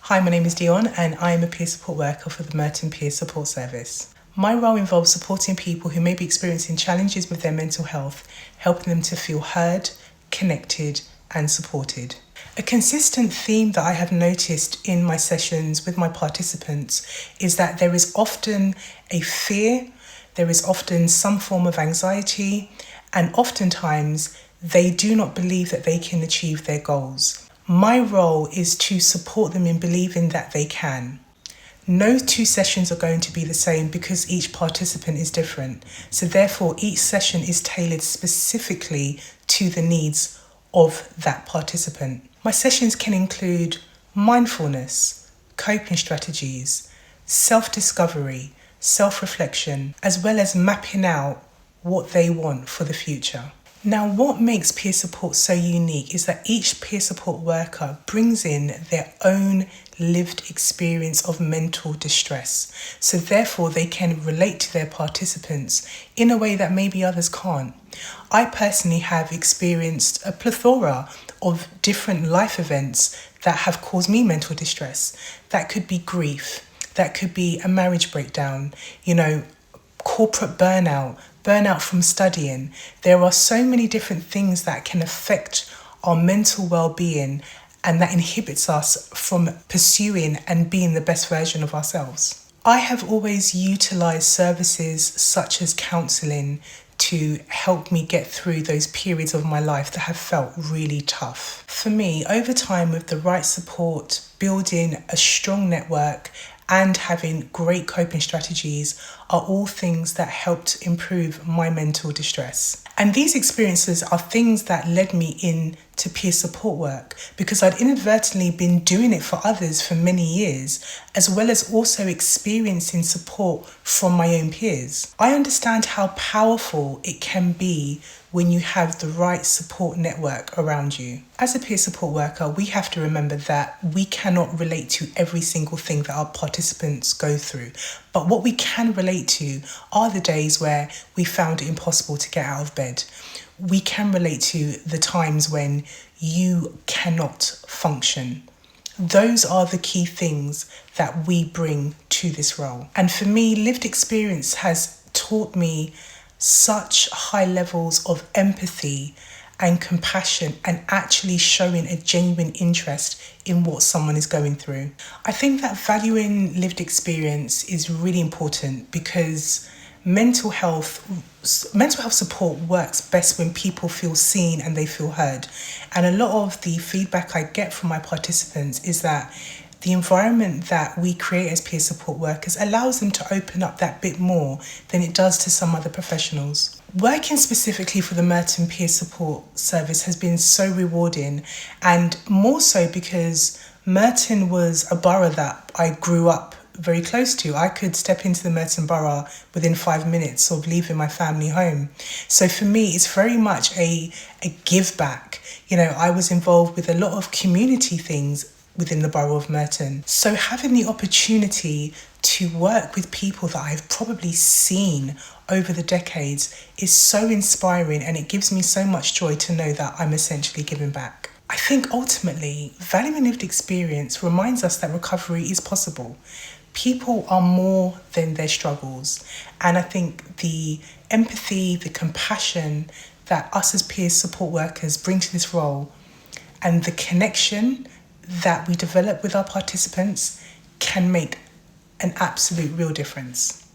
Hi, my name is Dionne and I am a peer support worker for the Merton Peer Support Service. My role involves supporting people who may be experiencing challenges with their mental health, helping them to feel heard, connected and supported. A consistent theme that I have noticed in my sessions with my participants is that there is often a fear, there is often some form of anxiety, and oftentimes they do not believe that they can achieve their goals. My role is to support them in believing that they can. No two sessions are going to be the same because each participant is different. So therefore, each session is tailored specifically to the needs of that participant. My sessions can include mindfulness, coping strategies, self-discovery, self-reflection, as well as mapping out what they want for the future. Now, what makes peer support so unique is that each peer support worker brings in their own lived experience of mental distress. So therefore, they can relate to their participants in a way that maybe others can't. I personally have experienced a plethora of different life events that have caused me mental distress. That could be grief, that could be a marriage breakdown, corporate burnout from studying. There are so many different things that can affect our mental well-being and that inhibits us from pursuing and being the best version of ourselves. I have always utilised services such as counselling to help me get through those periods of my life that have felt really tough. For me, over time, with the right support, building a strong network and having great coping strategies are all things that helped improve my mental distress. And these experiences are things that led me into peer support work because I'd inadvertently been doing it for others for many years, as well as also experiencing support from my own peers. I understand how powerful it can be when you have the right support network around you. As a peer support worker, we have to remember that we cannot relate to every single thing that our participants go through. But what we can relate to are the days where we found it impossible to get out of bed. We can relate to the times when you cannot function. Those are the key things that we bring to this role. And for me, lived experience has taught me such high levels of empathy and compassion and actually showing a genuine interest in what someone is going through. I think that valuing lived experience is really important because mental health support works best when people feel seen and they feel heard. And a lot of the feedback I get from my participants is that the environment that we create as peer support workers allows them to open up that bit more than it does to some other professionals. Working specifically for the Merton Peer Support Service has been so rewarding, and more so because Merton was a borough that I grew up very close to. I could step into the Merton borough within 5 minutes of leaving my family home. So for me, it's very much a give back. I was involved with a lot of community things within the borough of Merton. So having the opportunity to work with people that I've probably seen over the decades is so inspiring, and it gives me so much joy to know that I'm essentially giving back. I think ultimately, valuing lived experience reminds us that recovery is possible. People are more than their struggles. And I think the empathy, the compassion that us as peer support workers bring to this role, and the connection that we develop with our participants can make an absolute real difference.